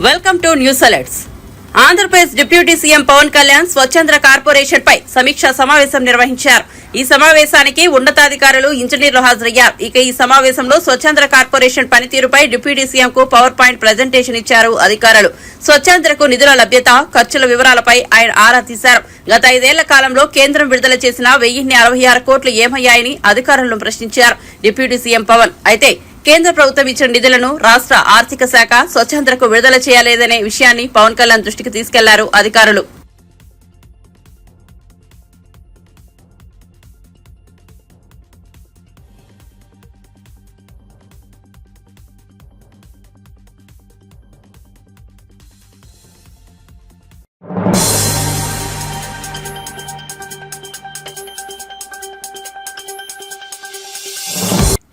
Welcome to news alerts. Andhra Pradesh deputy CM Pawan Kalyan స్వచ్ఛంద corporation పై సమీక్షా సమావేశం నిర్వహించారు. ఈ సమావేశానికి ఉన్నతాధికారులు, ఇంజనీర్లు హాజరయ్యారు. ఇక ఈ సమావేశంలో స్వచ్ఛంద కార్పొరేషన్ పనితీరుపై డిప్యూటీ సీఎం కు పవర్ పాయింట్ ప్రజెంటేషన్ ఇచ్చారు అధికారులు. స్వచ్ఛందకు నిధుల లభ్యత, ఖర్చుల వివరాలపై ఆయన ఆరా తీశారు. గత 5 ఏళ్ల కాలంలో కేంద్రం విడుదల చేసిన 1066 కోట్లు ఏమయ్యాయని అధికారులను ప్రశ్నించారు డిప్యూటీ సీఎం పవన్. అయితే కేంద్ర ప్రభుత్వం ఇచ్చిన నిధులను రాష్ట్ర ఆర్థిక శాఖ స్వచ్ఛందకు విడుదల చేయలేదనే విషయాన్ని పవన్ కళ్యాణ్ దృష్టికి తీసుకెళ్లారు అధికారులు.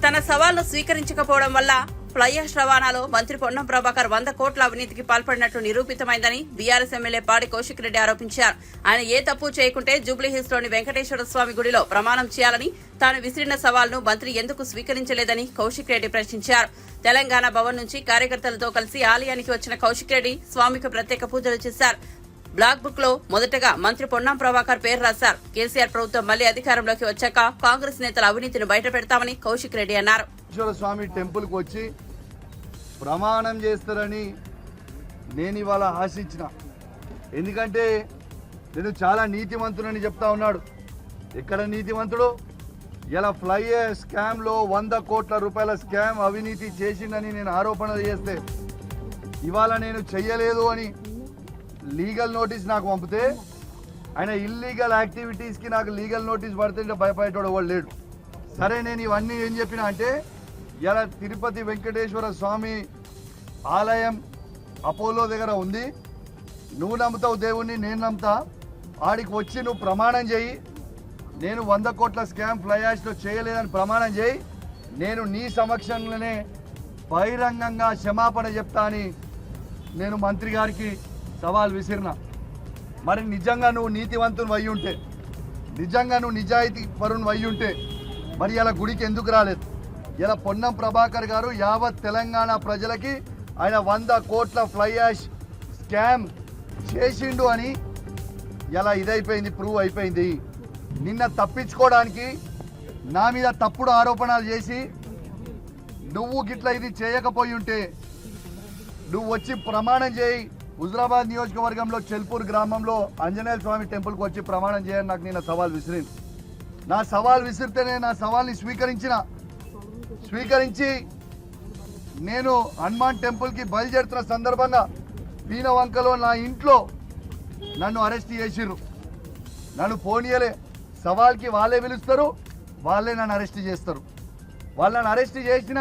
తన సవాల్ను స్వీకరించకపోవడం వల్ల ఫ్లై యాష్ రవాణాలో మంత్రి పొన్నం ప్రభాకర్ 100 కోట్ల అవినీతికి పాల్పడినట్లు నిరూపితమైందని బీఆర్ఎస్ ఎమ్మెల్యే పాడి కౌశిక్ రెడ్డి ఆరోపించారు. ఆయన ఏ తప్పు చేయకుంటే జూబ్లీహిల్స్ లోని వెంకటేశ్వర స్వామి గుడిలో ప్రమాణం చేయాలని తాను విసిరిన సవాల్ను మంత్రి ఎందుకు స్వీకరించలేదని కౌశిక్ రెడ్డి ప్రశ్నించారు. తెలంగాణ భవన్ నుంచి కార్యకర్తలతో కలిసి ఆలయానికి వచ్చిన కౌశిక్ రెడ్డి స్వామికి ప్రత్యేక పూజలు చేశారు. బ్లాక్ బుక్ లో మొదటగా మంత్రి పొన్నం ప్రభాకర్ పేరు రాశారు. కేసీఆర్ ప్రభుత్వం మళ్లీ అధికారంలోకి వచ్చాక కాంగ్రెస్ నేతల అవినీతిని బయట పెడతామని కౌశిక్ రెడ్డి అన్నారు. స్వామి టెంపుల్ కు వచ్చి ప్రమాణం చేస్తారని నేను ఇవాళ ఆశించిన. ఎందుకంటే నేను చాలా నీతిమంతుడని చెప్తా ఉన్నాడు. ఎక్కడ నీతిమంతుడు? ఇలా ఫ్లై స్కామ్ లో 100 కోట్ల రూపాయల స్కామ్ అవినీతి చేసిందని నేను ఆరోపణ చేస్తే ఇవాళ నేను చెయ్యలేదు అని లీగల్ నోటీస్ నాకు పంపితే ఆయన ఇల్లీగల్ యాక్టివిటీస్కి నాకు లీగల్ నోటీస్ పడితే భయపడేటోడు ఎవరు లేడు. సరే, నేను ఇవన్నీ ఏం చెప్పినా అంటే ఇలా తిరుపతి వెంకటేశ్వర స్వామి ఆలయం అపోలో దగ్గర ఉంది. నువ్వు నమ్ముతావు దేవుణ్ణి, నేను నమ్ముతా. ఆడికి వచ్చి నువ్వు ప్రమాణం చేయి. నేను 100 కోట్ల స్కామ్ ఫ్లై యాష్లో చేయలేదని ప్రమాణం చేయి. నేను నీ సమక్షంలోనే బహిరంగంగా క్షమాపణ చెప్తా అని నేను మంత్రి గారికి సవాల్ విసిరిన. మరి నిజంగా నువ్వు నీతివంతుని అయి ఉంటే, నిజంగా నువ్వు నిజాయితీ పరుని అయి ఉంటే మరి ఇలా గుడికి ఎందుకు రాలేదు? ఇలా పొన్నం ప్రభాకర్ గారు యావత్ తెలంగాణ ప్రజలకి ఆయన 100 కోట్ల ఫ్లై యాష్ స్కామ్ చేసిండు అని ఇలా ఇదైపోయింది, ప్రూవ్ అయిపోయింది. నిన్న తప్పించుకోవడానికి నా మీద తప్పుడు ఆరోపణలు చేసి నువ్వు గిట్లా ఇది చేయకపోయి ఉంటే నువ్వు వచ్చి ప్రమాణం చేయి. హుజరాబాద్ నియోజకవర్గంలో చెల్పూర్ గ్రామంలో ఆంజనేయ స్వామి టెంపుల్కి వచ్చి ప్రమాణం చేయని నాకు నిన్న సవాల్ విసిరింది. నా సవాల్ విసిరితేనే నా సవాల్ని స్వీకరించి నేను హనుమాన్ టెంపుల్కి బయలుదేరుతున్న సందర్భంగా పీనవంకలో నా ఇంట్లో నన్ను అరెస్ట్ చేసిర్రు. నన్ను పోనీయలే. సవాల్కి వాళ్ళే పిలుస్తారు, వాళ్ళే నన్ను అరెస్ట్ చేస్తారు. వాళ్ళని అరెస్ట్ చేసిన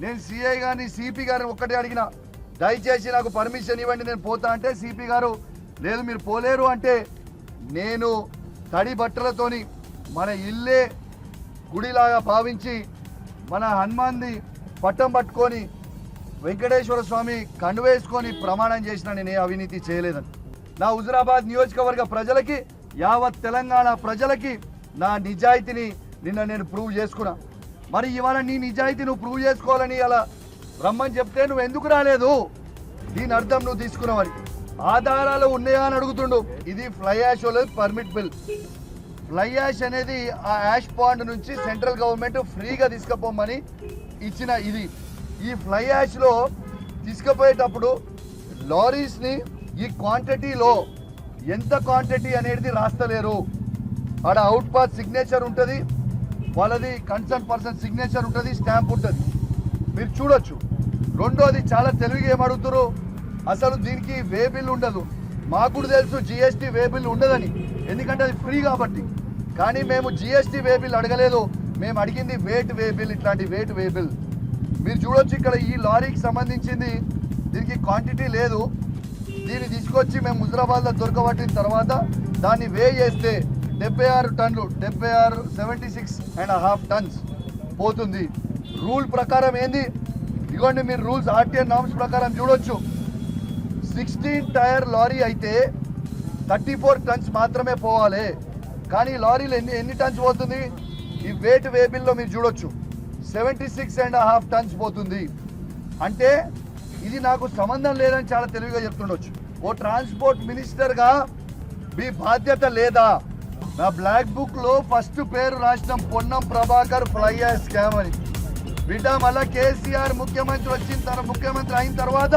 నేను సిఐ గారిని, సిపి గారిని ఒక్కటే అడిగిన, దయచేసి నాకు పర్మిషన్ ఇవ్వండి, నేను పోతా అంటే సిపి గారు లేదు మీరు పోలేరు అంటే నేను తడి బట్టలతోని మన ఇల్లే గుడిలాగా భావించి మన హనుమాన్ది పట్టం పట్టుకొని వెంకటేశ్వర స్వామి కండువేసుకొని ప్రమాణం చేసిన నేను ఏ అవినీతి చేయలేదని. నా హుజరాబాద్ నియోజకవర్గ ప్రజలకి, యావత్ తెలంగాణ ప్రజలకి నా నిజాయితీని నిన్న నేను ప్రూవ్ చేసుకున్నా. మరి ఇవాళ నీ నిజాయితీ నువ్వు ప్రూవ్ చేసుకోవాలని అలా రమ్మని చెప్తే నువ్వు ఎందుకు రాలేదు? దీని అర్థం నువ్వు తీసుకున్నావని. ఆధారాలు ఉన్నాయా అని అడుగుతుండు. ఇది fly ash permit bill. Fly ash అనేది ఆ యాష్ పాండ్ నుంచి సెంట్రల్ గవర్నమెంట్ ఫ్రీగా తీసుకుపోమని ఇచ్చిన ఇది. ఈ ఫ్లై యాష్లో తీసుకుపోయేటప్పుడు లారీస్ని ఈ క్వాంటిటీలో ఎంత క్వాంటిటీ అనేది రాస్తలేరు. ఆడ అవుట్ పాస్ సిగ్నేచర్ ఉంటుంది, వాళ్ళది కన్సర్న్ పర్సన్ సిగ్నేచర్ ఉంటుంది, స్టాంప్ ఉంటుంది, మీరు చూడొచ్చు. రెండోది చాలా తెలివిగా ఏమడుగుతారు, అసలు దీనికి వే బిల్ ఉండదు. మాకు కూడా తెలుసు జిఎస్టీ వే బిల్ ఉండదని, ఎందుకంటే అది ఫ్రీ కాబట్టి. కానీ మేము జిఎస్టీ వే బిల్ అడగలేదు, మేము అడిగింది వేట్ వే బిల్. ఇట్లాంటి వేట్ వే బిల్ మీరు చూడొచ్చు. ఇక్కడ ఈ లారీకి సంబంధించింది దీనికి క్వాంటిటీ లేదు. దీన్ని తీసుకొచ్చి మేము హుజరాబాద్లో దొరకబట్టిన తర్వాత దాన్ని వే చేస్తే 76 టన్నులు, 76.5 టన్స్ పోతుంది. రూల్ ప్రకారం ఏంది? ఇదిగోండి మీరు రూల్స్ ఆర్టీఎన్ నామ్స్ ప్రకారం చూడొచ్చు. 16 టైర్ లారీ అయితే 34 టన్స్ మాత్రమే పోవాలి. కానీ లారీలు ఎన్ని టన్స్ పోతుంది? ఈ వెయిట్ వేబిల్లో మీరు చూడొచ్చు 76.5 టన్స్ పోతుంది. అంటే ఇది నాకు సంబంధం లేదని చాలా తెలివిగా చెప్తుండొచ్చు. ఓ ట్రాన్స్పోర్ట్ మినిస్టర్గా మీ బాధ్యత లేదా? నా బ్లాక్ బుక్లో ఫస్ట్ పేరు రాసినాం Ponnam Prabhakar fly ash scam అని. బిడ్డ మళ్ళా కేసీఆర్ ముఖ్యమంత్రి అయిన తర్వాత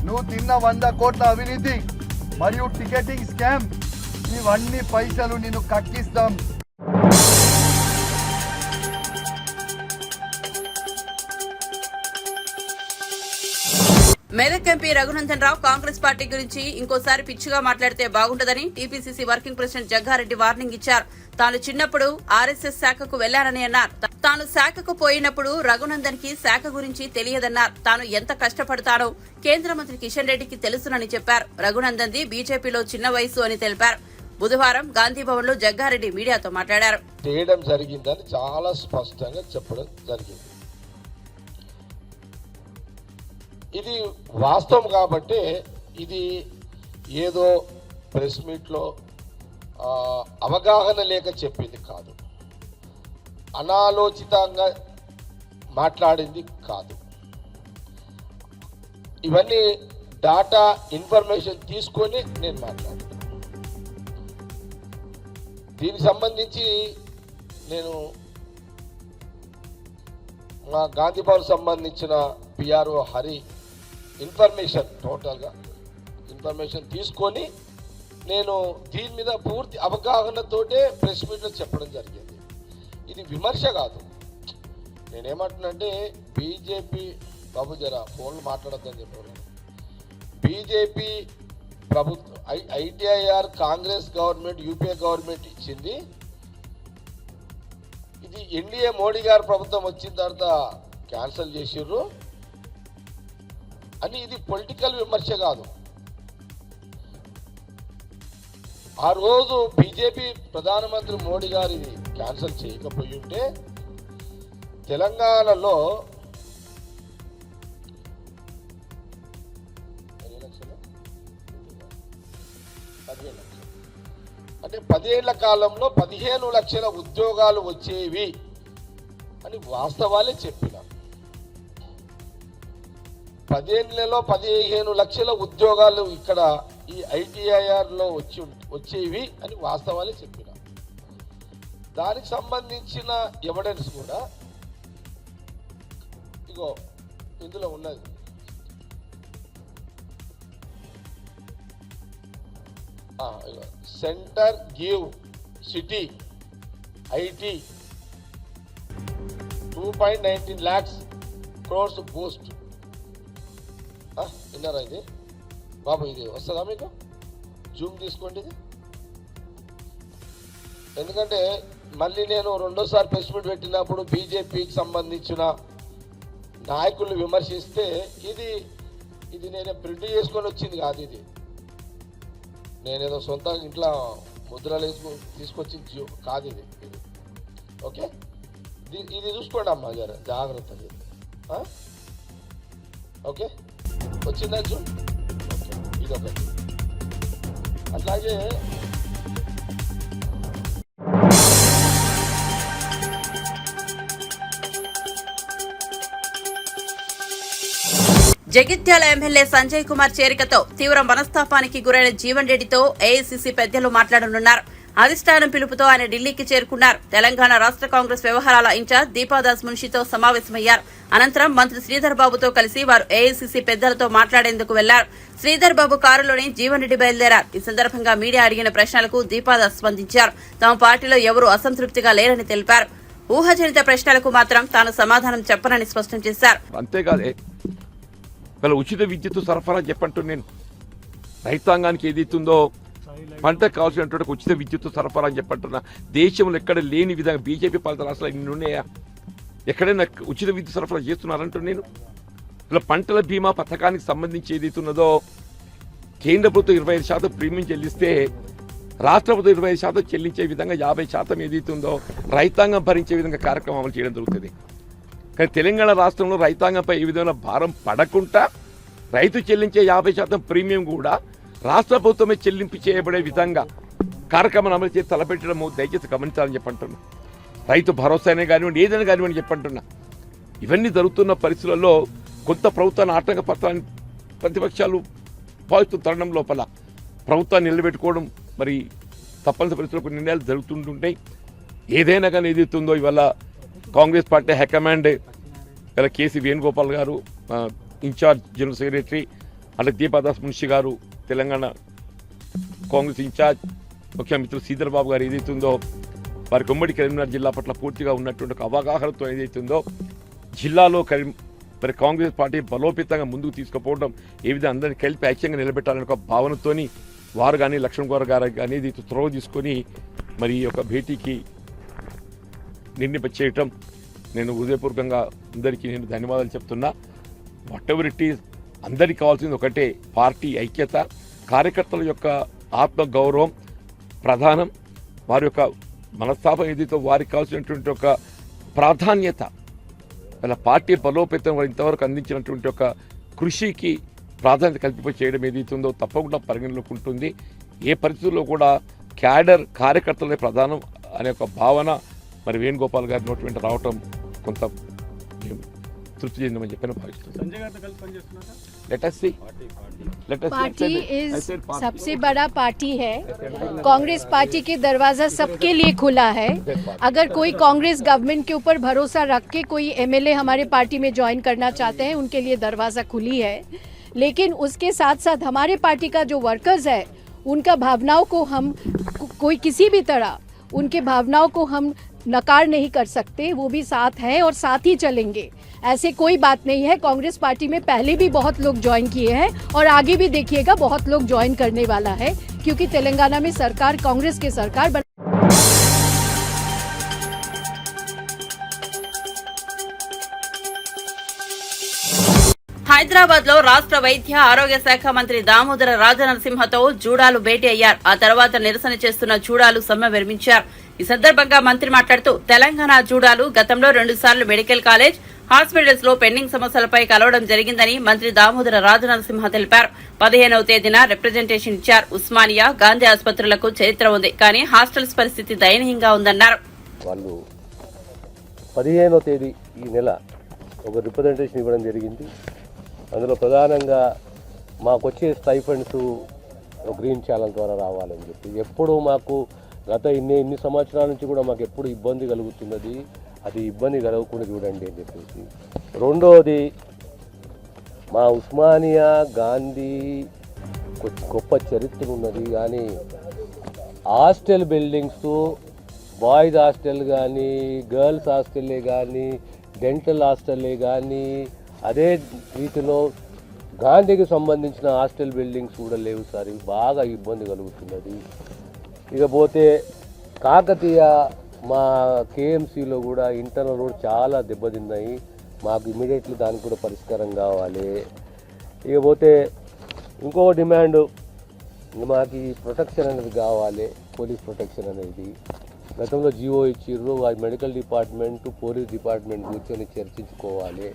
నువ్వు తిన్న 100 కోట్ల అవినీతి మరియు టికెటింగ్ స్కామ్, ఇవన్నీ పైసలు నిన్ను కక్కిస్తాం. మెదక్ ఎంపీ రఘునందన్ రావు కాంగ్రెస్ పార్టీ గురించి ఇంకోసారి పిచ్చిగా మాట్లాడితే బాగుండదని TPCC working president Jaggareddy warning ఇచ్చారు. తాను చిన్నప్పుడు ఆర్ఎస్ఎస్ శాఖకు వెళ్లానని అన్నారు. తాను శాఖకు పోయినప్పుడు రఘునందన్ కి శాఖ గురించి తెలియదన్నారు. తాను ఎంత కష్టపడతానో కేంద్ర మంత్రి కిషన్ రెడ్డికి తెలుసునని చెప్పారు. రఘునందన్ ది బీజేపీలో చిన్న వయసు అని తెలిపారు. బుధవారం గాంధీభవన్ లో జగ్గారెడ్డి మీడియాతో మాట్లాడారు. చేయడం జరిగిందని చాలా స్పష్టంగా చెప్పడం జరిగింది. ఇది వాస్తవం కాబట్టి ఇది ఏదో ప్రెస్ మీట్లో అవగాహన లేక చెప్పింది కాదు, అనాలోచితంగా మాట్లాడింది కాదు. ఇవన్నీ డాటా ఇన్ఫర్మేషన్ తీసుకొని నేను మాట్లాడాను. దీనికి సంబంధించి నేను మా గాంధీభవన్ సంబంధించిన పిఆర్ఓ హరి టోటల్గా ఇన్ఫర్మేషన్ తీసుకొని నేను దీని మీద పూర్తి అవగాహనతోటే ప్రెస్ మీట్లో చెప్పడం జరిగింది. ఇది విమర్శ కాదు. నేనేమంటున్నానంటే బీజేపీ బాబు జరా ఫోన్లు మాట్లాడద్దని చెప్పాను. బీజేపీ ప్రభుత్వం ITIR Congress government UPA government ఇచ్చింది. ఇది ఎన్డీఏ మోడీ గారు ప్రభుత్వం వచ్చిన తర్వాత క్యాన్సిల్ చేసిర్రు అని ఇది పొలిటికల్ విమర్శ కాదు. ఆ రోజు బీజేపీ ప్రధానమంత్రి మోడీ గారు ఇది క్యాన్సిల్ చేయకపోయి ఉంటే తెలంగాణలో 15 లక్షలు అంటే 10 ఏళ్ల కాలంలో 15 లక్షల ఉద్యోగాలు వచ్చేవి అని వాస్తవాలే చెప్పిన. 10 ఏళ్లలో 15 లక్షల ఉద్యోగాలు ఇక్కడ ఈ ఐటీఐఆర్లో వచ్చేవి అని వాస్తవాలే చెప్పిన. దానికి సంబంధించిన ఎవిడెన్స్ కూడా ఇగో ఇందులో ఉన్నది. Centre give city IT 2.19 lakhs crores Boost. విన్నారా ఇది బాబు? ఇది వస్తుందా మీకు? జూమ్ తీసుకోండి ఇది. ఎందుకంటే మళ్ళీ నేను రెండోసారి ప్రెస్ మీట్ పెట్టినప్పుడు బీజేపీకి సంబంధించిన నాయకులు విమర్శిస్తే ఇది నేను ప్రింట్ చేసుకొని వచ్చింది కాదు. ఇది నేనేదో సొంతంగా ఇంట్లో ముద్రలు వేసుకు తీసుకొచ్చి కాదు ఇది. ఓకే, ఇది చూసుకోండి అమ్మా జర జాగ్రత్తగా. ఓకే, వచ్చిందా జూమ్? ఓకే, ఇదొకటి. అట్లాగే జగిత్యాల ఎమ్మెల్యే సంజయ్ కుమార్ చేరికతో తీవ్ర మనస్తాపానికి గురైన జీవన్ రెడ్డితో ఏఐసీసీ పెద్దలు మాట్లాడనున్నారు. అధిష్టానం పిలుపుతో ఆయన ఢిల్లీకి చేరుకున్నారు. తెలంగాణ రాష్ట్ర కాంగ్రెస్ వ్యవహారాల ఇన్ఛార్జ్ దీపాదాస్ మున్షితో సమావేశమయ్యారు. అనంతరం మంత్రి శ్రీధర్ బాబుతో కలిసి వారు ఏఐసీసీ పెద్దలతో మాట్లాడేందుకు వెళ్లారు. శ్రీధర్ బాబు కారులోనే జీవన్ రెడ్డి బయలుదేరారు. ఈ సందర్భంగా మీడియా అడిగిన ప్రశ్నలకు దీపాదాస్ స్పందించారు. తమ పార్టీలో ఎవరూ అసంతృప్తిగా లేరని తెలిపారు. ఊహాజనిత ప్రశ్నలకు మాత్రం తాను సమాధానం చెప్పనని స్పష్టం చేశారు. అంతేకాదే వాళ్ళ ఉచిత విద్యుత్ సరఫరా చెప్పంటూ నేను రైతాంగానికి ఏదైతుందో పంటకు కావాల్సినటువంటి ఉచిత విద్యుత్ సరఫరా అని చెప్పంటున్నా. దేశంలో ఎక్కడ లేని విధంగా బీజేపీ పాలిత రాష్ట్రాలు ఇన్ని ఉన్నాయా? ఎక్కడైనా ఉచిత విద్యుత్ సరఫరా చేస్తున్నారంటూ నేను ఇలా పంటల బీమా పథకానికి సంబంధించి ఏదైతున్నదో కేంద్ర ప్రభుత్వం 25% ప్రీమియం చెల్లిస్తే రాష్ట్ర ప్రభుత్వం 25% చెల్లించే విధంగా 50% ఏదైతుందో రైతాంగం భరించే విధంగా కార్యక్రమం అమలు చేయడం జరుగుతుంది. కానీ తెలంగాణ రాష్ట్రంలో రైతాంగంపై ఈ విధమైన భారం పడకుండా రైతు చెల్లించే 50% ప్రీమియం కూడా రాష్ట్ర ప్రభుత్వమే చెల్లింపు చేయబడే విధంగా కార్యక్రమాన్ని అమలు చేసి తలపెట్టడము దయచేసి గమనించాలని చెప్పంటున్నా. రైతు భరోసానే కానివ్వండి, ఏదైనా కానివ్వండి చెప్పంటున్నా. ఇవన్నీ జరుగుతున్న పరిస్థితులలో కొంత ప్రభుత్వాన్ని ఆటంకపత్రాన్ని ప్రతిపక్షాలు భావిస్తున్న తరుణం లోపల ప్రభుత్వాన్ని నిలబెట్టుకోవడం మరి తప్పనిసరి పరిస్థితుల్లో కొన్ని నిర్ణయాలు జరుగుతుంటుంటాయి. ఏదైనా కానీ ఏదైతుందో ఇవాళ కాంగ్రెస్ పార్టీ హైకమాండ్ ఇవాళ కేసీ వేణుగోపాల్ గారు ఇన్ఛార్జ్ జనరల్ సెక్రటరీ, అంటే దీపాదాస్ మున్షి గారు తెలంగాణ కాంగ్రెస్ ఇన్ఛార్జ్, ముఖ్యమంత్రి శ్రీధర్ బాబు గారు ఏదైతుందో వారికి ఉమ్మడి కరీంనగర్ జిల్లా పట్ల పూర్తిగా ఉన్నటువంటి ఒక అవగాహనతో ఏదైతుందో జిల్లాలో మరి కాంగ్రెస్ పార్టీ బలోపేతంగా ముందుకు తీసుకుపోవడం, ఏ విధంగా అందరినీ కలిపి ఐక్యంగా నిలబెట్టాలనే ఒక భావనతోని వారు కానీ లక్ష్మణ్ గౌర్ గారు కానీ ఇది త్రోవ తీసుకొని మరి ఈ యొక్క భేటీకి చేయటం నేను హృదయపూర్వకంగా అందరికీ నేను ధన్యవాదాలు చెప్తున్నా. వాట్ ఎవర్ ఇట్ ఈస్, అందరికీ కావాల్సింది ఒకటే, పార్టీ ఐక్యత, కార్యకర్తల యొక్క ఆత్మగౌరవం ప్రధానం, వారి యొక్క మనస్తాపం ఏదైతే వారికి కావాల్సినటువంటి ఒక ప్రాధాన్యత, అలా పార్టీ బలోపేతం ఇంతవరకు అందించినటువంటి ఒక కృషికి ప్రాధాన్యత కల్పింప చేయడం ఏదైతుందో తప్పకుండా పరిగణలోకి ఉంటుంది. ఏ పరిస్థితుల్లో కూడా క్యాడర్ కార్యకర్తలే ప్రధానం అనే ఒక భావన మరి వేణుగోపాల్ గారి నోటి వెంట రావటం కొంత తృప్తి చెందమని చెప్పి భావిస్తున్నాను. पार्टी इज सबसे बड़ा पार्टी है। कांग्रेस पार्टी के दरवाजा सबके लिए खुला है। अगर कोई कांग्रेस गवर्नमेंट के ऊपर भरोसा रख के कोई एमएलए हमारे पार्टी में ज्वाइन करना चाहते हैं, उनके लिए दरवाजा खुली है। लेकिन उसके साथ साथ हमारे पार्टी का जो वर्कर्स है, उनका भावनाओं को हम कोई किसी भी तरह उनके भावनाओं को हम नकार नहीं कर सकते। वो भी साथ हैं और साथ ही चलेंगे, ऐसे कोई बात नहीं है। कांग्रेस पार्टी में पहले भी बहुत लोग ज्वाइन किए हैं और आगे भी देखिएगा बहुत लोग ज्वाइन करने वाला है, क्योंकि तेलंगाना में सरकार कांग्रेस की सरकार बन। హైదరాబాద్ లో రాష్ట్ర వైద్య ఆరోగ్య శాఖ మంత్రి దామోదర రాజనరసింహతో జూడాలు భేటీ అయ్యారు. ఆ తర్వాత నిరసన చేస్తున్న జూడాలు సమ్మె విరమించారు. ఈ సందర్భంగా మంత్రి మాట్లాడుతూ తెలంగాణ జూడాలు గతంలో 2 సార్లు మెడికల్ కాలేజ్, హాస్పిటల్స్ లో పెండింగ్ సమస్యలపై కలవడం జరిగిందని మంత్రి దామోదర రాజనరసింహ తెలిపారు. 15వ తేదీన రిప్రజెంటేషన్ ఇచ్చారు. ఉస్మానియా, గాంధీ ఆసుపత్రులకు చరిత్ర ఉంది, కానీ హాస్టల్స్ పరిస్థితి దయనీయంగా ఉందన్నారు. వాళ్ళు 15వ తేదీ ఈ నెల ఒక రిప్రజెంటేషన్ ఇవ్వడం జరిగింది. అందులో ప్రధానంగా మాకు వచ్చే స్టైఫండ్స్ గ్రీన్ ఛానల్ ద్వారా రావాలని చెప్పి, ఎప్పుడు మాకు గత ఇన్ని సంవత్సరాల నుంచి కూడా మాకు ఎప్పుడు ఇబ్బంది కలుగుతున్నది, అది ఇబ్బంది కలగకుండా చూడండి అని చెప్పేసి. రెండవది, మా ఉస్మానియా గాంధీ గొప్ప చరిత్ర ఉన్నది, కానీ హాస్టల్ బిల్డింగ్స్, బాయ్స్ హాస్టల్ కానీ, గర్ల్స్ హాస్టల్లే కానీ, డెంటల్ హాస్టల్లే కానీ, అదే రీతిలో గాంధీకి సంబంధించిన హాస్టల్ బిల్డింగ్స్ కూడా లేవు సార్. ఇవి బాగా ఇబ్బంది కలుగుతున్నది. ఇకపోతే కాకతీయ మా కేఎంసీలో కూడా ఇంటర్నల్ రోడ్ చాలా దెబ్బతిన్నాయి. మాకు ఇమీడియట్లీ దానికి కూడా పరిష్కారం కావాలి. ఇకపోతే ఇంకో డిమాండ్, మాకు ఈ ప్రొటెక్షన్ అనేది కావాలి, పోలీస్ ప్రొటెక్షన్ అనేది. గతంలో జీవో ఇచ్చిర్రు, ఆ మెడికల్ డిపార్ట్మెంట్ పోలీస్ డిపార్ట్మెంట్ కూర్చొని చర్చించుకోవాలి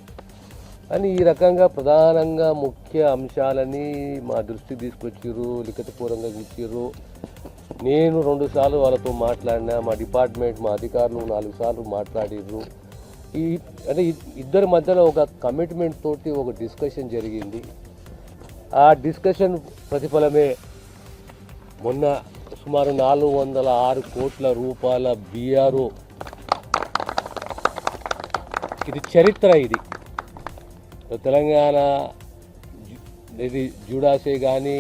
అని ఈ రకంగా ప్రధానంగా ముఖ్య అంశాలని మా దృష్టికి తీసుకొచ్చిర్రు, లిఖితపూర్వకంగా ఇచ్చిర్రు. నేను 2 సార్లు వాళ్ళతో మాట్లాడినా, మా డిపార్ట్మెంట్ మా అధికారులు 4 సార్లు మాట్లాడిర్రు. అంటే ఇద్దరి మధ్యలో ఒక కమిట్మెంట్ తోటి ఒక డిస్కషన్ జరిగింది. ఆ డిస్కషన్ ప్రతిఫలమే మొన్న సుమారు 406 కోట్ల రూపాయల బీఆర్ఓ, ఇది చరిత్ర. ఇది తెలంగాణ ఇది జూడాసే కానీ,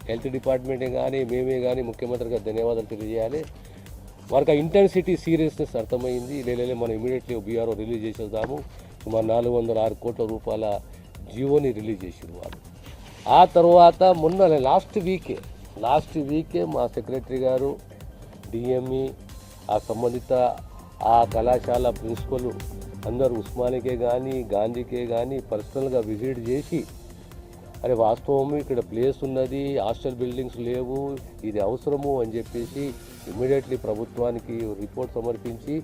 హెల్త్ డిపార్ట్మెంటే కానీ, మేమే కానీ ముఖ్యమంత్రికి ధన్యవాదాలు తెలియజేయాలి. వారికి ఆ ఇంటెన్సిటీ సీరియస్నెస్ అర్థమైంది. లేలే మనం ఇమీడియట్లీ బీఆర్ఓ రిలీజ్ చేసేద్దాము. సుమారు 406 కోట్ల రూపాయల జీవోని రిలీజ్ చేసారు వాళ్ళు. ఆ తర్వాత మొన్న లాస్ట్ వీకే మా సెక్రటరీ గారు, డిఎంఈ, ఆ సంబంధిత ఆ కళాశాల ప్రిన్సిపల్ అందరూ ఉస్మానికే కానీ గాంధీకే కానీ పర్సనల్గా విజిట్ చేసి, అరే వాస్తవము ఇక్కడ ప్లేస్ ఉన్నది, హాస్టల్ బిల్డింగ్స్ లేవు, ఇది అవసరము అని చెప్పేసి ఇమ్మీడియట్లీ ప్రభుత్వానికి రిపోర్ట్ సమర్పించి,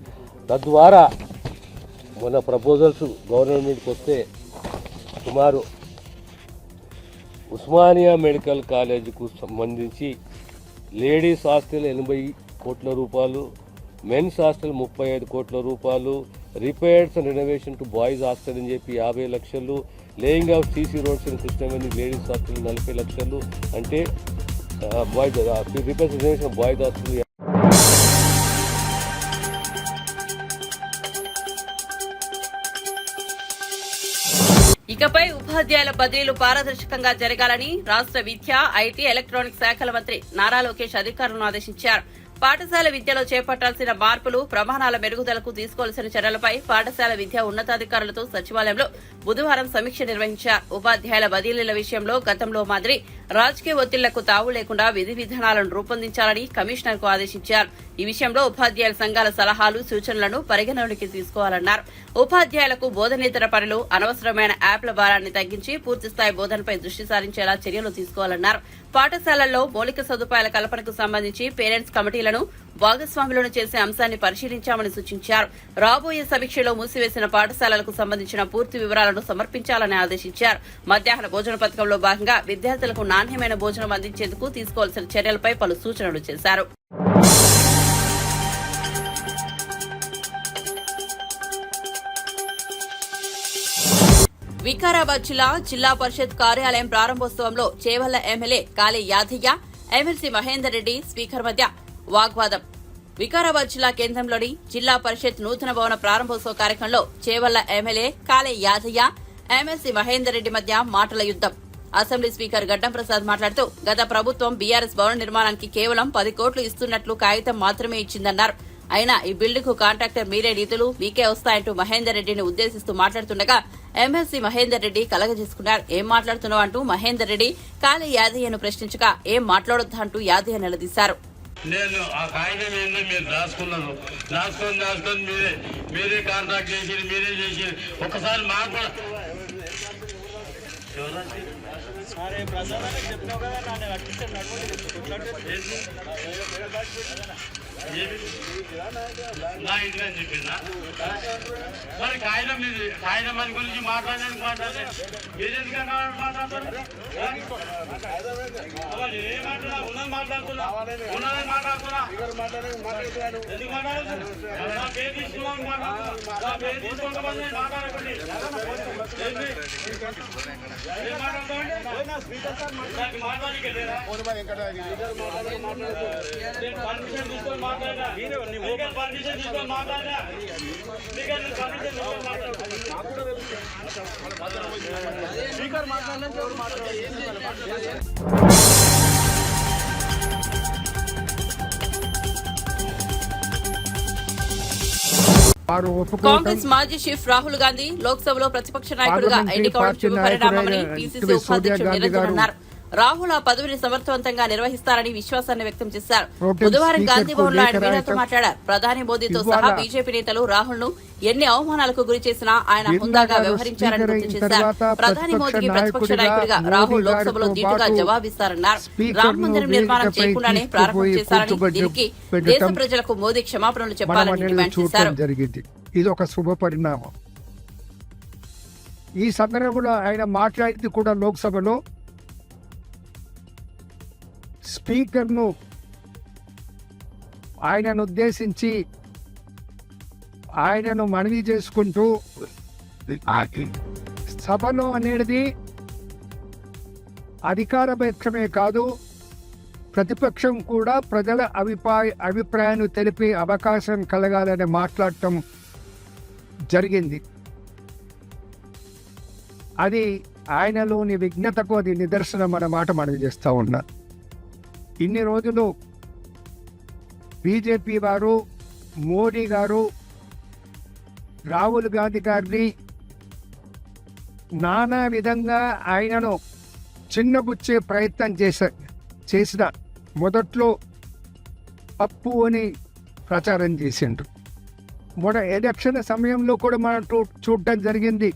తద్వారా మన ప్రపోజల్స్ గవర్నమెంట్కి వస్తే సుమారు ఉస్మానియా మెడికల్ కాలేజీకు సంబంధించి లేడీస్ హాస్టల్ 80 కోట్ల రూపాయలు, మెన్స్ హాస్టల్ 35 కోట్ల రూపాయలు, repairs and renovation to boys hostel అని చెప్పి 50 లక్షలు, laying of CC roads in Krishnaveni ladies hostel 40 లక్షలు అంటే బాయ్స్ రిప్రజెంటేషన్ బాయ్స్ హాస్టల్. ఇకపై ఉపాధ్యాయుల బదిలీలు పారదర్శకంగా జరగాలని రాష్ట్ర విద్య, ఐటీ, ఎలక్ట్రానిక్స్ శాఖల మంత్రి నారా లోకేష్ అధికారులను ఆదేశించారు. పాఠశాల విద్యలో చేపట్టాల్సిన మార్పులు, ప్రమాణాల మెరుగుదలకు తీసుకోవాల్సిన చర్యలపై పాఠశాల విద్యా ఉన్నతాధికారులతో సచివాలయంలో బుధవారం సమీక్ష నిర్వహించారు. ఉపాధ్యాయుల బదిలీల విషయంలో గతంలో మాదిరి రాజకీయ ఒత్తిళ్లకు తావు లేకుండా విధి విధానాలను రూపొందించాలని కమిషనర్ కు ఆదేశించారు. ఈ విషయంలో ఉపాధ్యాయుల సంఘాల సలహాలు, సూచనలను పరిగణలోకి తీసుకోవాలన్నారు. ఉపాధ్యాయులకు బోధనేతర పనులు, అనవసరమైన యాప్ల భారాన్ని తగ్గించి పూర్తిస్థాయి బోధనపై దృష్టి సారించేలా చర్యలు తీసుకోవాలన్నారు. పాఠశాలల్లో మౌలిక సదుపాయాల కల్పనకు సంబంధించి పేరెంట్స్ కమిటీలను భాగస్వాములను చేసే అంశాన్ని పరిశీలించామని సూచించారు. రాబోయే సమీక్షలో మూసివేసిన పాఠశాలలకు సంబంధించిన పూర్తి వివరాలను సమర్పించాలని ఆదేశించారు. మధ్యాహ్న భోజన పథకంలో భాగంగా విద్యార్థులకు నాణ్యమైన భోజనం అందించేందుకు తీసుకోవాల్సిన చర్యలపై పలు సూచనలు చేశారు. వికారాబాద్ జిల్లా పరిషత్ కార్యాలయం ప్రారంభోత్సవంలో చేవల్ల ఎమ్మెల్యే కాళీ యాదయ్య, ఎమ్మెల్సీ మహేందర్ రెడ్డి స్పీకర్ మధ్య వాగ్వాదం. వికారాబాద్ జిల్లా కేంద్రంలోని జిల్లా పరిషత్ నూతన భవన ప్రారంభోత్సవ కార్యక్రమంలో చేవల్ల ఎమ్మెల్యే కాళీ యాదయ్య, ఎమ్మెల్సీ మహేందర్ రెడ్డి మధ్య మాటల యుద్దం. అసెంబ్లీ స్పీకర్ గడ్డం ప్రసాద్ మాట్లాడుతూ గత ప్రభుత్వం బీఆర్ఎస్ భవన నిర్మాణానికి కేవలం 10 కోట్లు ఇస్తున్నట్లు కాగితం మాత్రమే ఇచ్చిందన్నారు. అయినా ఈ బిల్డింగ్ కు కాంట్రాక్టర్ మీరే నిధులు మీకే వస్తాయంటూ మహేందర్ రెడ్డిని ఉద్దేశిస్తూ మాట్లాడుతుండగా ఎమ్మెల్సీ మహేందర్ రెడ్డి కలగజేసుకున్నారు. ఏం మాట్లాడుతున్నావు అంటూ మహేందర్ రెడ్డి కాళీ యాదయ్యను ప్రశ్నించగా ఏం మాట్లాడొద్దు అంటూ యాదయ్య నిలదీశారు. నేను ఆ కాగితం ఏందో మీరు రాసుకున్నారు, రాసుకొని మీరే కాంట్రాక్ట్ చేసి మీరే చేసి ఒకసారి మాకు నా ఇంటికి అని చెప్పిందా మరి కాగితం ఇది కాగితం అని గురించి మాట్లాడడానికి మీరు ఎందుకంటే మాట్లాడతారు? ఏం మాట్లాడుతున్నా ఉన్నది మాట్లాడుతున్నా ఎందుకు మాట్లాడుతున్నా నా పేరు తీసుకున్నాను మాట్లాడుతున్నా నా పేరు తీసుకోకపోతే మాట్లాడకండి. ఏం మాట్లాడతామండి మాట్లాడికి వెళ్ళారా పర్మిషన్ తీసుకొని మాట్లాడా పర్మిషన్ తీసుకొని మాట్లాడా పర్మిషన్ స్పీకర్ కాంగ్రెస్ మాజీ చీఫ్ రాహుల్ గాంధీ లోక్సభలో ప్రతిపక్ష నాయకుడిగా ఎన్నికవడం శుభపరిణామమని పీసీసీ ఉపాధ్యక్షుడు నిరంజన్ అన్నారు. రాహుల్ ఆ పదవిని సమర్థవంతంగా నిర్వహిస్తారని విశ్వాసాన్ని వ్యక్తం చేశారు. బుధవారం గాంధీ భవన్ లో ఆయన మీడియాతో మాట్లాడారు. ప్రధాని మోదీతో సహా బీజేపీ నేతలు రాహుల్ ను ఎన్ని అవమానాలకు గురి చేసినా ఆయన హుందాగా వ్యవహరించారని గుర్తు చేశారు. ప్రధాని మోదీకి ప్రతిపక్ష నాయకుడిగా రాహుల్ లోక్సభలో దీటుగా జవాబిస్తారన్నారు. రామ మందిరం నిర్మాణం చేయకుండానే ప్రారంభం చేశారని, దీనికి దేశ ప్రజలకు మోదీ క్షమాపణలు చెప్పాలని డిమాండ్ చేశారు. ఇది ఒక శుభ పరిణామం. ఈ సందర్భంలో ఆయన మాట్లాడింది కూడా లోక్సభలో స్పీకర్ను ఆయనను ఉద్దేశించి ఆయనను మనవి చేసుకుంటూ సభలో అనేది అధికార పక్షమే కాదు ప్రతిపక్షం కూడా ప్రజల అభిప్రాయాన్ని తెలిపే అవకాశం కలగాలని మాట్లాడటం జరిగింది. అది ఆయనలోని విజ్ఞతకు అది నిదర్శనం అన్నమాట మనం చేస్తూ ఉన్నా. ఇన్ని రోజులు బీజేపీ వారు, మోడీ గారు రాహుల్ గాంధీ గారిని నానా విధంగా ఆయనను చిన్నబుచ్చే ప్రయత్నం చేసిన మొదట్లో అప్పు అని ప్రచారం చేసిండ్రు. ఎలక్షన్ సమయంలో కూడా మనం చూడటం జరిగింది.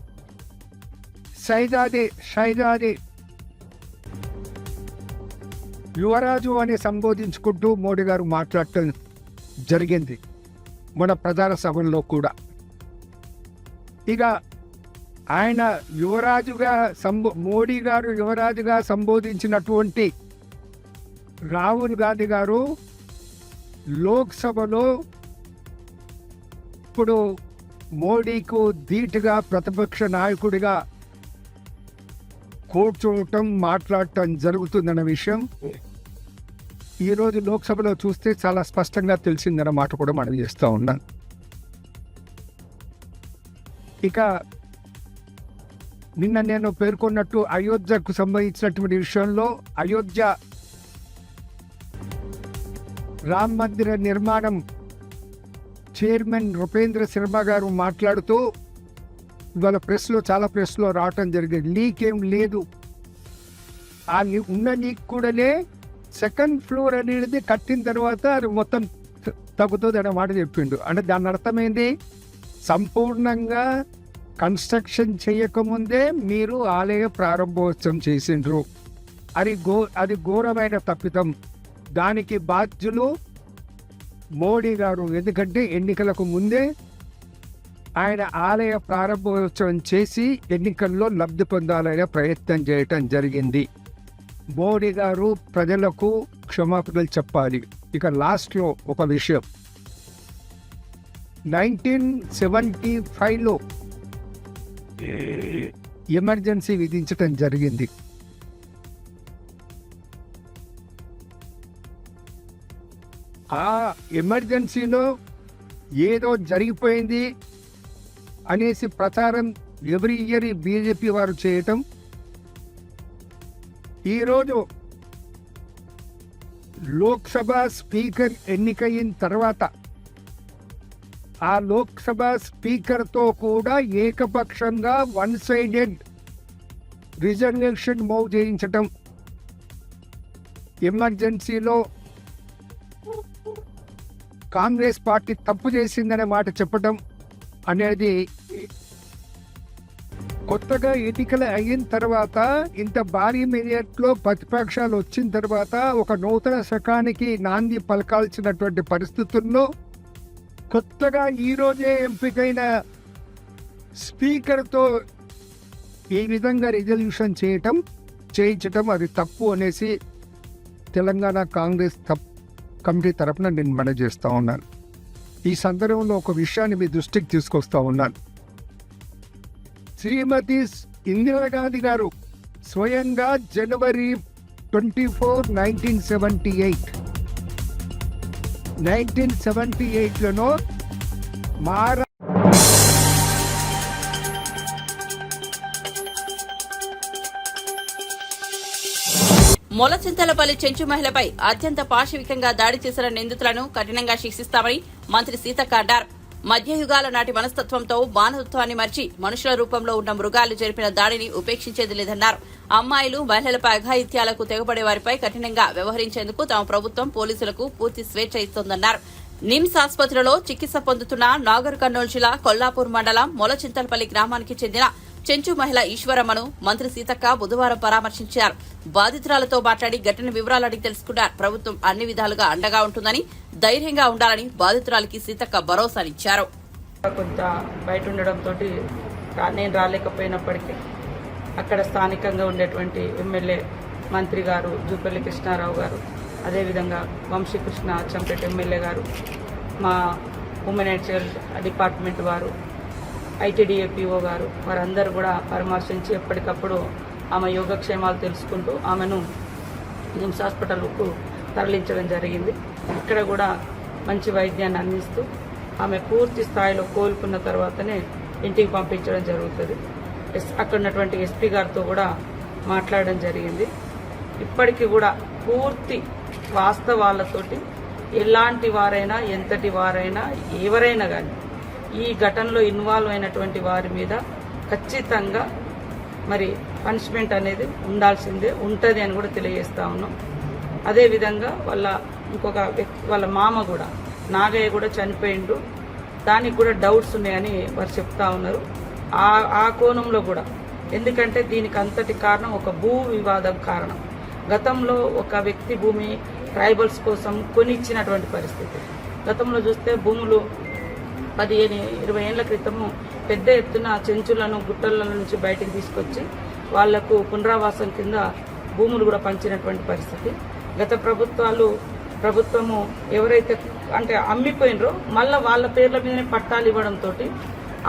షైజాది యువరాజు అని సంబోధించుకుంటూ మోడీ గారు మాట్లాడటం జరిగింది మన ప్రధాన సభల్లో కూడా. ఇక ఆయన మోడీ గారు యువరాజుగా సంబోధించినటువంటి రాహుల్ గాంధీ గారు లోక్సభలో ఇప్పుడు మోడీకు ధీటుగా ప్రతిపక్ష నాయకుడిగా కూర్చోవటం మాట్లాడటం జరుగుతుందన్న విషయం ఈరోజు లోక్సభలో చూస్తే చాలా స్పష్టంగా తెలిసిందన్న మాట కూడా మనం చేస్తూ ఉన్నాం. ఇక నిన్న నేను పేర్కొన్నట్టు అయోధ్యకు సంబంధించినటువంటి విషయంలో అయోధ్య రామ్ మందిర నిర్మాణం చైర్మన్ రూపేంద్ర శర్మ గారు మాట్లాడుతూ ఇవాళ చాలా ప్రెస్లో రావటం జరిగింది. లీక్ ఏం లేదు, ఆ ఉన్న లీక్ కూడానే సెకండ్ ఫ్లోర్ అనేది కట్టిన తర్వాత అది మొత్తం తగ్గుతుంది అనే మాట చెప్పిండు. అంటే దాని అర్థమైంది, సంపూర్ణంగా కన్స్ట్రక్షన్ చేయకముందే మీరు ఆలయ ప్రారంభోత్సవం చేసిండ్రు. అది ఘోరమైన తప్పిదం. దానికి బాధ్యులు మోడీ గారు. ఎందుకంటే ఎన్నికలకు ముందే ఆయన ఆలయ ప్రారంభోత్సవం చేసి ఎన్నికల్లో లబ్ధి పొందాలనే ప్రయత్నం చేయటం జరిగింది. మోడీ గారు ప్రజలకు క్షమాపణలు చెప్పాలి. ఇక లాస్ట్లో ఒక విషయం, 1975లో ఎమర్జెన్సీ విధించటం జరిగింది. ఆ ఎమర్జెన్సీలో ఏదో జరిగిపోయింది అనేసి ప్రచారం ఎవ్రీ ఇయర్ బీజేపీ వారు చేయటం, ఈరోజు లోక్సభ స్పీకర్ ఎన్నికయిన తర్వాత ఆ లోక్సభ స్పీకర్తో కూడా ఏకపక్షంగా వన్ సైడెడ్ రిజర్వేషన్ మూవ్ చేయించటం, ఎమర్జెన్సీలో కాంగ్రెస్ పార్టీ తప్పు చేసిందనే మాట చెప్పటం అనేది కొత్తగా ఎన్నికలు అయిన తర్వాత, ఇంత భారీ మెజార్టీలో ప్రతిపక్షాలు వచ్చిన తర్వాత ఒక నూతన శకానికి నాంది పలకాల్సినటువంటి పరిస్థితుల్లో కొత్తగా ఈరోజే ఎంపికైన స్పీకర్తో ఈ విధంగా రిజల్యూషన్ చేయించటం అది తప్పు అనేసి తెలంగాణ కాంగ్రెస్ కమిటీ తరఫున నేను మనవి చేస్తూ ఉన్నాను. ఈ సందర్భంలో ఒక విషయాన్ని మీ దృష్టికి తీసుకొస్తా ఉన్నాను. శ్రీమతి ఇందిరాగాంధీ గారు స్వయంగా జనవరి 24, 1978లోనో మొలచింతలపల్లి చెంచు మహిళపై అత్యంత పాశవికంగా దాడి చేసిన నిందితులను కఠినంగా శిక్షిస్తామని మంత్రి సీతక్క అన్నారు. మధ్యయుగాల నాటి మనస్తత్వంతో మానవత్వాన్ని మర్చి మనుషుల రూపంలో ఉన్న మృగాలు జరిపిన దాడిని ఉపేక్షించేది లేదన్నారు. అమ్మాయిలు, మహిళలపై అఘాయిత్యాలకు తెగబడే వారిపై కఠినంగా వ్యవహరించేందుకు తమ ప్రభుత్వం పోలీసులకు పూర్తి స్వేచ్ఛ ఇస్తోందన్నారు. నిమ్స్ ఆసుపత్రిలో చికిత్స పొందుతున్న నాగర్ కర్నూలు జిల్లా కొల్లాపూర్ మండలం మొలచింతలపల్లి గ్రామానికి చెందిన చెంచు మహిళ ఈశ్వరమ్మను మంత్రి సీతక్క బుధవారం పరామర్శించారు. బాధితురాలతో మాట్లాడి ఘటన వివరాలు అడిగి తెలుసుకున్నారు. ప్రభుత్వం అన్ని విధాలుగా అండగా ఉంటుందని, ధైర్యంగా ఉండాలని బాధితురాలికి సీతక్క భరోసానిచ్చారు. కొంత బయట ఉండడంతో నేను రాలేకపోయినప్పటికీ అక్కడ స్థానికంగా ఉండేటువంటి ఎమ్మెల్యే మంత్రి గారు జూపల్లి కృష్ణారావు గారు, అదేవిధంగా వంశీకృష్ణ చంపేట ఎమ్మెల్యే గారు, మా ఉమెన్ అండ్ చైల్డ్ డిపార్ట్మెంట్ వారు, ఐటీడీఏపీఓ గారు, వారందరూ కూడా పరామర్శించి ఎప్పటికప్పుడు ఆమె యోగక్షేమాలు తెలుసుకుంటూ ఆమెను నిమ్స్ హాస్పిటల్కు తరలించడం జరిగింది. ఇక్కడ కూడా మంచి వైద్యాన్ని అందిస్తూ ఆమె పూర్తి స్థాయిలో కోలుకున్న తర్వాతనే ఇంటికి పంపించడం జరుగుతుంది. అక్కడ ఉన్నటువంటి ఎస్పీ గారితో కూడా మాట్లాడడం జరిగింది. ఇప్పటికీ కూడా పూర్తి వాస్తవాలతోటి ఎలాంటి వారైనా, ఎంతటి వారైనా, ఎవరైనా కానీ ఈ ఘటనలో ఇన్వాల్వ్ అయినటువంటి వారి మీద ఖచ్చితంగా మరి పనిష్మెంట్ అనేది ఉండాల్సిందే ఉంటుంది అని కూడా తెలియజేస్తా ఉన్నాం. అదేవిధంగా ఇంకొక వ్యక్తి వాళ్ళ మామ కూడా నాగయ్య కూడా చనిపోయిండు, దానికి కూడా డౌట్స్ ఉన్నాయని వారు చెప్తా ఉన్నారు. ఆ కోణంలో కూడా, ఎందుకంటే దీనికి అంతటి కారణం ఒక భూ వివాదం కారణం. గతంలో ఒక వ్యక్తి భూమి ట్రైబల్స్ కోసం కొనిచ్చినటువంటి పరిస్థితి. గతంలో చూస్తే భూములు 15-20 ఏళ్ల క్రితము పెద్ద ఎత్తున చెంచులను గుట్టల నుంచి బయటికి తీసుకొచ్చి వాళ్లకు పునరావాసం కింద భూములు కూడా పంచినటువంటి పరిస్థితి. గత ప్రభుత్వము ఎవరైతే అంటే అమ్మిపోయినరో మళ్ళీ వాళ్ళ పేర్ల మీదనే పట్టాలు ఇవ్వడంతో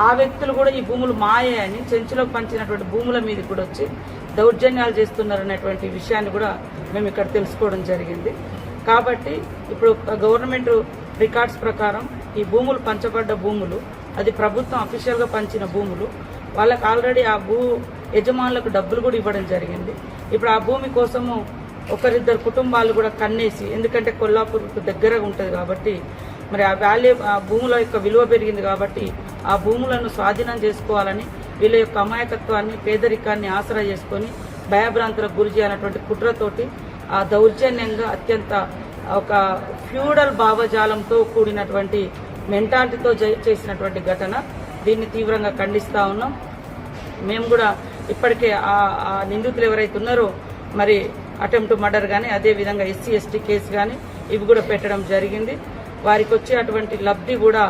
ఆ వ్యక్తులు కూడా ఈ భూములు మాయే అని చెంచులకు పంచినటువంటి భూముల మీద కూడా వచ్చి దౌర్జన్యాలు చేస్తున్నారనేటువంటి విషయాన్ని కూడా మేము ఇక్కడ తెలుసుకోవడం జరిగింది. కాబట్టి ఇప్పుడు గవర్నమెంట్ రికార్డ్స్ ప్రకారం ఈ భూములు పంచబడ్డ భూములు, అది ప్రభుత్వం అఫీషియల్గా పంచిన భూములు, వాళ్ళకి ఆల్రెడీ ఆ భూ యజమానులకు డబ్బులు కూడా ఇవ్వడం జరిగింది. ఇప్పుడు ఆ భూమి కోసము ఒకరిద్దరు కుటుంబాలు కూడా కన్నేసి, ఎందుకంటే కొల్లాపూర్కు దగ్గరగా ఉంటుంది కాబట్టి మరి ఆ భూముల యొక్క విలువ పెరిగింది కాబట్టి ఆ భూములను స్వాధీనం చేసుకోవాలని వీళ్ళ యొక్క అమాయకత్వాన్ని, పేదరికాన్ని ఆసరా చేసుకొని భయభ్రాంతులకు గురి చేయాలన్నటువంటి కుట్రతోటి ఆ దౌర్జన్యంగా అత్యంత ఒక ఫ్యూడల్ భావజాలంతో కూడినటువంటి మెంటాలిటీతో చేసినటువంటి ఘటన. దీన్ని తీవ్రంగా ఖండిస్తూ ఉన్నాం. మేము కూడా ఇప్పటికే ఆ నిందితులు ఎవరైతే ఉన్నారో మరి అటెంప్ట్ మర్డర్ కానీ, అదేవిధంగా ఎస్సీ ఎస్టీ కేసు కానీ ఇవి కూడా పెట్టడం జరిగింది. వారికి వచ్చే అటువంటి లబ్ధి కూడా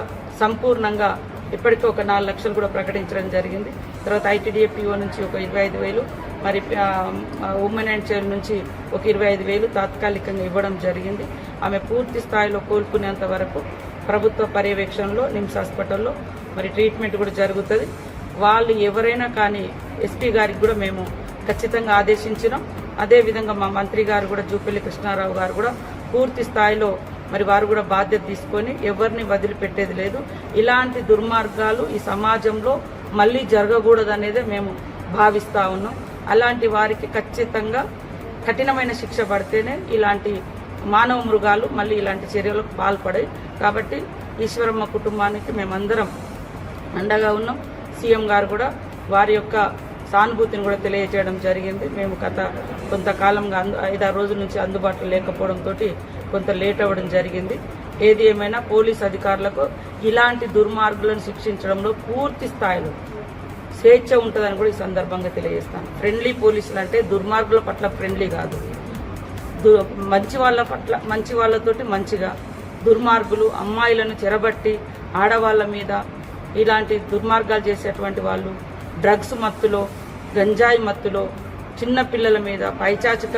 సంపూర్ణంగా ఇప్పటికే ఒక 4 లక్షలు కూడా ప్రకటించడం జరిగింది. తర్వాత ఐటీడీఏ పిఓ నుంచి ఒక 25,000, మరి ఉమెన్ అండ్ చైల్డ్ నుంచి ఒక 25,000 తాత్కాలికంగా ఇవ్వడం జరిగింది. ఆమె పూర్తి స్థాయిలో కోలుకునేంత వరకు ప్రభుత్వ పర్యవేక్షణలో నిమ్స్ హాస్పిటల్లో మరి ట్రీట్మెంట్ కూడా జరుగుతుంది. వాళ్ళు ఎవరైనా కానీ ఎస్పీ గారికి కూడా మేము ఖచ్చితంగా ఆదేశించినాం. అదేవిధంగా మా మంత్రి గారు కూడా జూపల్లి కృష్ణారావు గారు కూడా పూర్తి స్థాయిలో మరి వారు కూడా బాధ్యత తీసుకొని ఎవరిని వదిలిపెట్టేది లేదు. ఇలాంటి దుర్మార్గాలు ఈ సమాజంలో మళ్ళీ జరగకూడదనేదే మేము భావిస్తూ ఉన్నాం. అలాంటి వారికి ఖచ్చితంగా కఠినమైన శిక్ష పడితేనే ఇలాంటి మానవ మృగాలు మళ్ళీ ఇలాంటి చర్యలకు పాల్పడాయి. కాబట్టి ఈశ్వరమ్మ కుటుంబానికి మేమందరం అండగా ఉన్నాం. సీఎం గారు కూడా వారి యొక్క సానుభూతిని కూడా తెలియజేయడం జరిగింది. మేము కొంతకాలంగా 5-6 రోజుల నుంచి అందుబాటులో లేకపోవడంతో కొంత లేట్ అవ్వడం జరిగింది. ఏది ఏమైనా పోలీస్ అధికారులకు ఇలాంటి దుర్మార్గులను శిక్షించడంలో పూర్తి స్థాయిలో స్వేచ్ఛ ఉంటుందని కూడా ఈ సందర్భంగా తెలియజేస్తాను. ఫ్రెండ్లీ పోలీసులు అంటే దుర్మార్గుల పట్ల ఫ్రెండ్లీ కాదు, మంచి వాళ్ళతోటి మంచిగా, దుర్మార్గులు అమ్మాయిలను చెరబట్టి ఆడవాళ్ళ మీద ఇలాంటి దుర్మార్గాలు చేసేటువంటి వాళ్ళు డ్రగ్స్ మత్తులో, గంజాయి మత్తులో చిన్న పిల్లల మీద పైచాచిక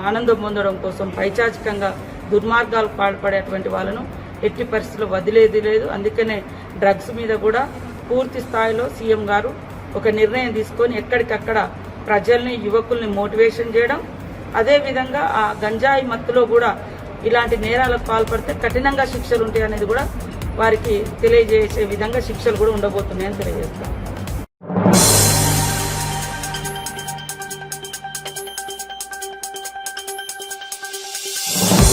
ఆనందం పొందడం కోసం పైచాచికంగా దుర్మార్గాలు పాల్పడేటువంటి వాళ్ళను ఎట్టి పరిస్థితుల్లో వదిలేది లేదు. అందుకనే డ్రగ్స్ మీద కూడా పూర్తి స్థాయిలో సీఎం గారు ఒక నిర్ణయం తీసుకొని ఎక్కడికక్కడ ప్రజల్ని, యువకుల్ని మోటివేషన్ చేయడం, అదేవిధంగా ఆ గంజాయి మత్తులో కూడా ఇలాంటి నేరాలకు పాల్పడితే కఠినంగా శిక్షలు ఉంటాయి అనేది కూడా వారికి తెలియజేసే విధంగా శిక్షలు కూడా ఉండబోతున్నాయని తెలియజేస్తాం.